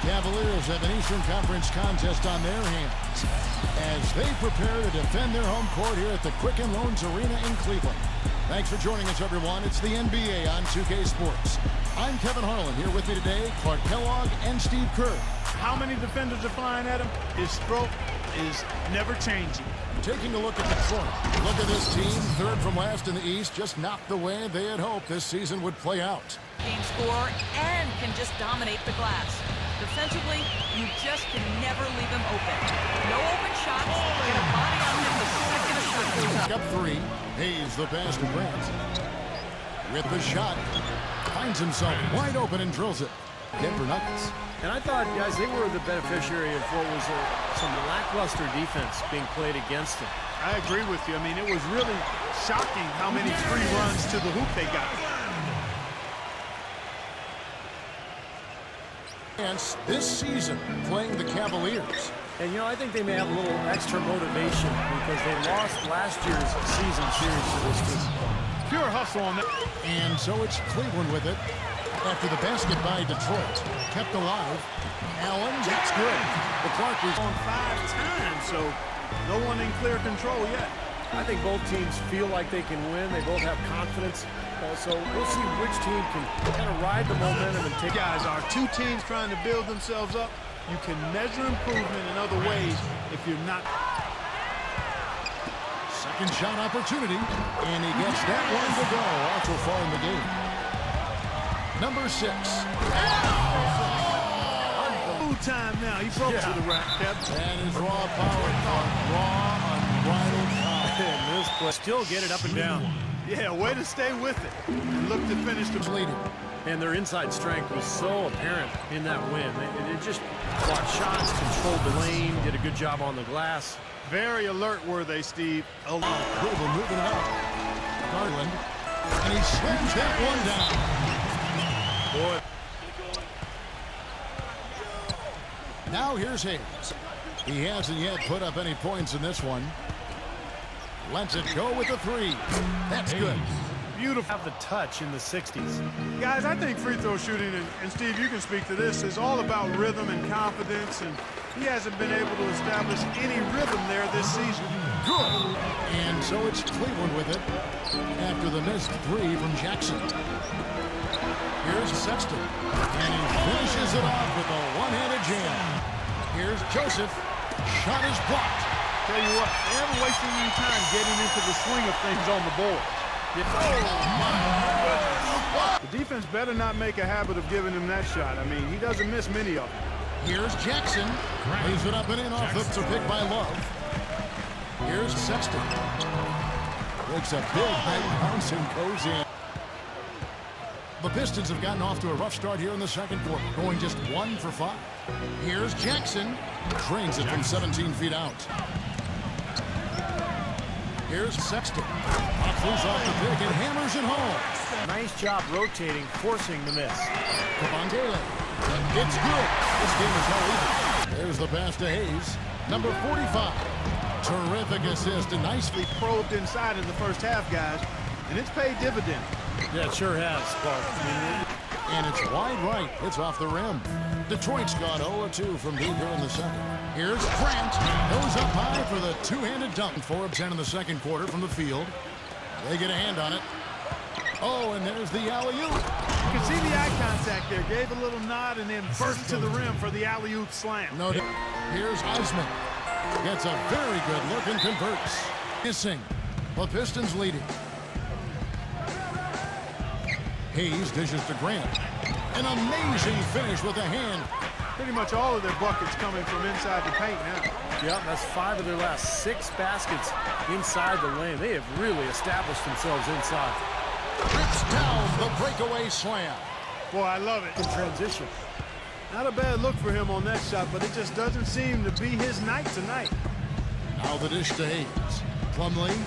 Cavaliers have an Eastern Conference contest on their hands as they prepare to defend their home court here at the Quicken Loans Arena in Cleveland. Thanks for joining us, everyone. It's the NBA on 2K Sports. I'm Kevin Harlan. Here with me today, Clark Kellogg and Steve Kerr. How many defenders are flying at him? His stroke is never changing. Taking a look at Detroit. Look at this team, third from last in the East, just not the way they had hoped this season would play out. Game score and can just dominate the glass. Defensively, you just can never leave him open. No open shots. Get a body on him the second a shot goes up. Up three. Hayes the pass to Grant. With the shot. Finds himself wide open and drills it. Denver Nuggets. And I thought, guys, they were the beneficiary of what was some lackluster defense being played against them. I agree with you. I mean, it was really shocking how many free runs to the hoop they got. This season, playing the Cavaliers. And, you know, I think they may have a little extra motivation because they lost last year's season series to this team. Pure hustle on that. And so it's Cleveland with it. After the basket by Detroit. Kept alive. Allen, that's good. The Clark was on 5 times, so no one in clear control yet. I think both teams feel like they can win. They both have confidence. So we'll see which team can kind of ride the momentum and take. Guys, are two teams trying to build themselves up. You can measure improvement in other ways if you're not. Second shot opportunity, and he gets that one to go. Also far in the game. Number 6. Full time now. He broke to the rack, Kev. And his raw power, raw, unbridled power. And this play still get it up and down. Yeah, way to stay with it. And look to finish the leading. And their inside strength was so apparent in that win. They just blocked shots, controlled the lane, did a good job on the glass. Very alert were they, Steve. Cleveland moving it up. Garland. And he slams that one down. Boy. Now here's Hayes. He hasn't yet put up any points in this one. Lets it go with a 3. That's good. Beautiful. Have the touch in the 60s. Guys, I think free throw shooting, and Steve, you can speak to this, is all about rhythm and confidence, and he hasn't been able to establish any rhythm there this season. Good. And so it's Cleveland with it after the missed 3 from Jackson. Here's Sexton, and he finishes it off with a one-handed jam. Here's Joseph. Shot is blocked. Tell you what, they haven't wasted any time getting into the swing of things on the board. The defense better not make a habit of giving him that shot. I mean, he doesn't miss many of them. Here's Jackson. Lays it up and in off the pick by Love. Here's Sexton. Makes a big high bounce and goes in. The Pistons have gotten off to a rough start here in the second quarter, going just 1 for 5. Here's Jackson. Drains it from 17 feet out. Here's Sexton. Loose off the pick and hammers it home. Nice job rotating, forcing the miss. Cavaliers. It's good. This game is all even. There's the pass to Hayes. Number 45. Terrific assist and nicely probed inside in the first half, guys. And it's paid dividends. Yeah, it sure has, Clark. And it's wide right. It's off the rim. Detroit's gone 0-2 from deep here in the second. Here's Grant. Goes up high for the two-handed dunk. 4-10 in the second quarter from the field. They get a hand on it. Oh, and there's the alley-oop. You can see the eye contact there. Gave a little nod and then burst to the rim for the alley-oop slam. No, here's Heisman. Gets a very good look and converts. Missing. The Pistons leading. Hayes dishes to Grant. An amazing finish with a hand. Pretty much all of their buckets coming from inside the paint now. Yep, that's 5 of their last 6 baskets inside the lane. They have really established themselves inside. Rips down the breakaway slam. Boy, I love it. In transition. Not a bad look for him on that shot, but it just doesn't seem to be his night tonight. Now the dish to Hayes. Plumlee.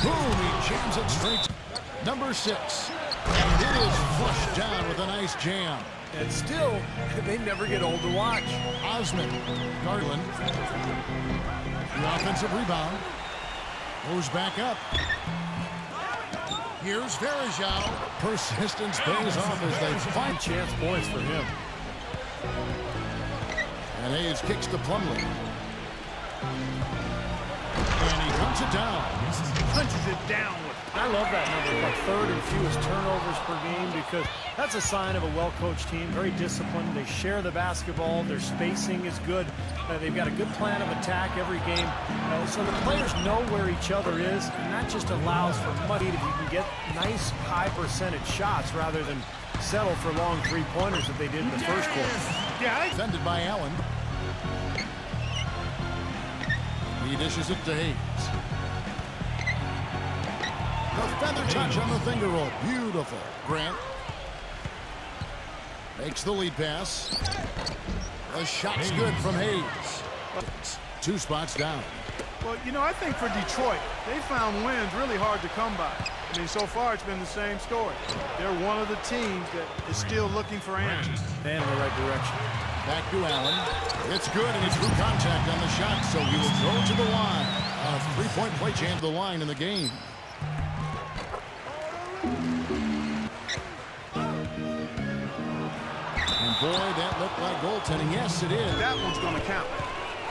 Boom, he jams it straight. Number 6. And it is flushed down with a nice jam. And still, they never get old to watch. Osman. Garland. The offensive rebound. Goes back up. Here's Verajao. Persistence pays off as they find chance points for him. And Hayes kicks to Plumlee. And he comes it down. Punches it down with. I love that number, like third and fewest turnovers per game, because that's a sign of a well-coached team, very disciplined. They share the basketball. Their spacing is good. They've got a good plan of attack every game. So the players know where each other is, and that just allows for much if you can get nice high percentage shots rather than settle for long three-pointers that they did in the first quarter. Yeah, Defended by Allen. He dishes it to Hayes. The feather touch on the finger roll. Beautiful. Grant makes the lead pass. The shot's good from Hayes. 2 spots down. well, you know, I think for Detroit, they found wins really hard to come by. I mean, so far it's been the same story. They're one of the teams that is still looking for answers. And in the right direction. Back to Allen. It's good, and it's through contact on the shot, so he will go to the line. A three-point play jam the line in the game. And boy, that looked like goaltending. Yes, it is. That one's going to count.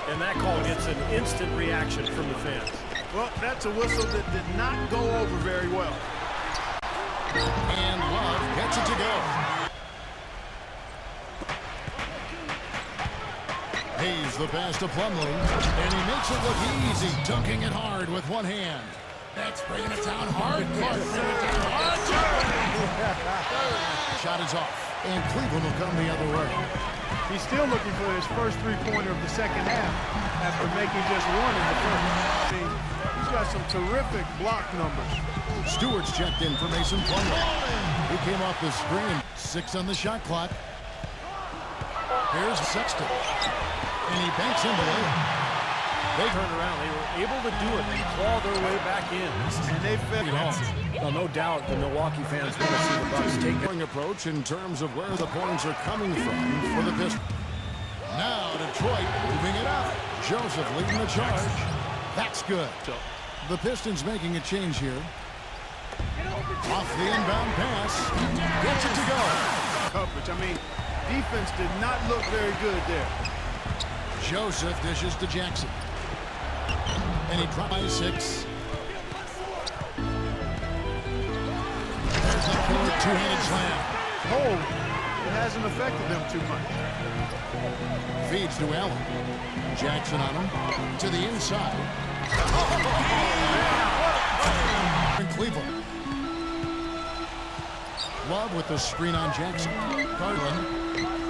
And that call gets an instant reaction from the fans. Well, that's a whistle that did not go over very well. And Love gets it to go. Hayes the pass to Plumlee, and he makes it look easy, dunking it hard with one hand. That's bringing it down hard. Shot is off, and Cleveland will come the other way. He's still looking for his first three-pointer of the second half after making just one in the first. I mean, he's got some terrific block numbers. Stewart's checked in for Mason Plumlee. He came off the screen. 6 on the shot clock. Here's Sexton. And he banks in the layup. They turned around. They were able to do it. They clawed their way back in. And they fed off. Well, no doubt the Milwaukee fans want to see the Bucks take it. Approach in terms of where the points are coming from for the Pistons. Now Detroit moving it up. Joseph leading the charge. That's good. The Pistons making a change here. Off the inbound pass. Gets it to go. Coverage. I mean, defense did not look very good there. Joseph dishes to Jackson. And he tries 6. There's the killer two-handed slam. Oh, it hasn't affected them too much. Feeds to Allen. Jackson on him. To the inside. In Cleveland. Love with the screen on Jackson. Garland.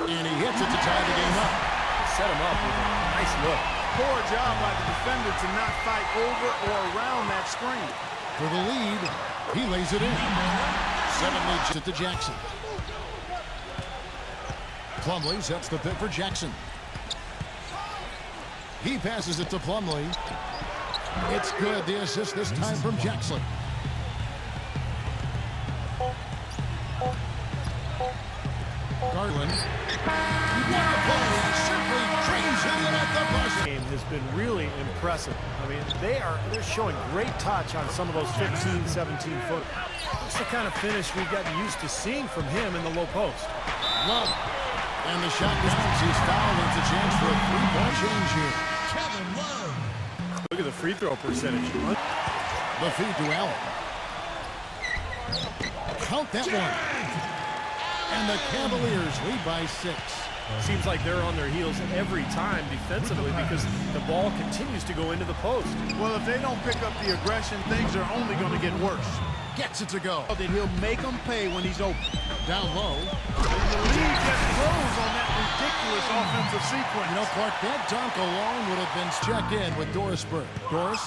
And he hits it to tie the game up. Set him up with a nice look. Poor job by the defender to not fight over or around that screen. For the lead, he lays it in. 7 leads it to Jackson. Plumlee sets the pick for Jackson. He passes it to Plumlee. It's good. The assist this time from Jackson. Garland. Simply trains him at the buzzer. Game has been really impressive. I mean, they're showing great touch on some of those 15, 17-foot. It's the kind of finish we've gotten used to seeing from him in the low post. Love. And the shot counts. He's fouled. It's a chance for a three-point change here. Kevin Love. Look at the free throw percentage. The feed to Allen. Count that one. And the Cavaliers lead by 6. Seems like they're on their heels every time defensively because the ball continues to go into the post. Well, if they don't pick up the aggression, things are only going to get worse. Gets it to go. Then he'll make them pay when he's open. Down low. And the lead just grows on that ridiculous offensive sequence. You know, Clark, that dunk alone would have been checked in with Doris Burke. Doris?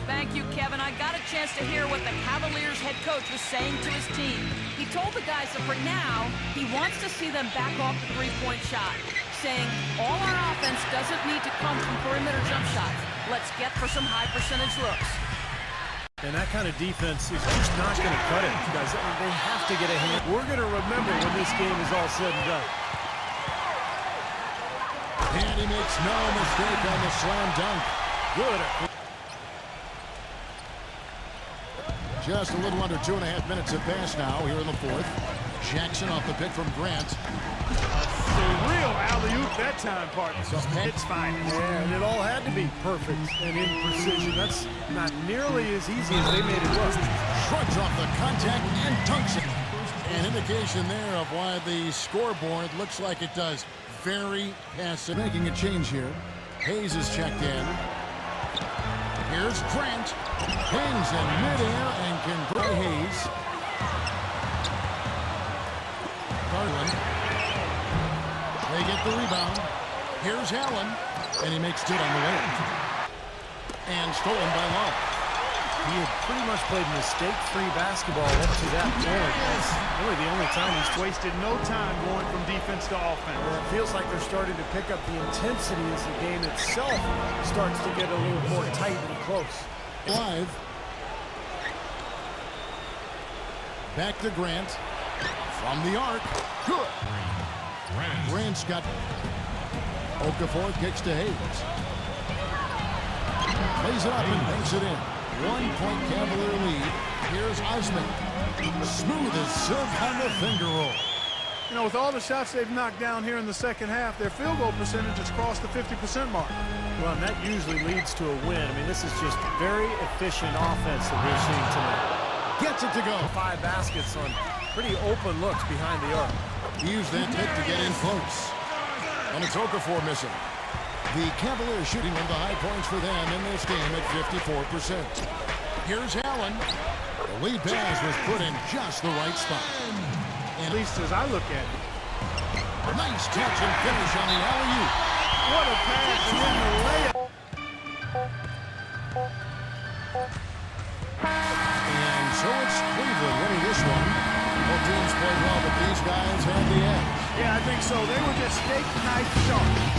Thank you, Kevin. I got a chance to hear what the Cavaliers head coach was saying to his team. He told the guys that for now, he wants to see them back off the three-point shot, saying all our offense doesn't need to come from perimeter jump shots. Let's get for some high percentage looks. And that kind of defense is just not going to cut it, guys. They have to get a hand. We're going to remember when this game is all said and done. And he makes no mistake on the slam dunk. Good. Just a little under 2.5 minutes have passed now here in the 4th. Jackson off the pick from Grant. The real alley-oop. That time, partner. It's fine. Yeah, and it all had to be perfect and in precision. That's not nearly as easy as they made it look. Shrugs off the contact and dunks it. An indication there of why the scoreboard looks like it does. Very passive. Making a change here. Hayes is checked in. Here's Grant. Hangs in midair and can throw Hayes. Garland. They get the rebound. Here's Allen. And he makes good on the way. And stolen by Love. He had pretty much played mistake-free basketball up to that point. That's really the only time he's Wasted no time going from defense to offense. Well, it feels like they're starting to pick up the intensity as the game itself starts to get a little more tight and close. Live. Back to Grant. From the arc. Good. Grant's got Okafor kicks to Hayes. Plays it up and banks it in. 1-point Cavalier lead. Here's Osman. Smooth as silk on the finger roll. You know, with all the shots they've knocked down here in the second half, their field goal percentage has crossed the 50% mark. Well, and that usually leads to a win. I mean, this is just very efficient offense that we're seeing tonight. Gets it to go. 5 baskets on pretty open looks behind the arc. Use that pick to get in close. And it's Okafor missing. The Cavaliers shooting one of the high points for them in this game at 54%. Here's Allen. The lead pass was put in just the right spot. At least as I look at it. Nice catch and finish on the alley-oop. What a pass and then the layup. And so it's Cleveland winning this one. Both teams played well, but these guys had the edge. Yeah, I think so. They were just steak knife sharp.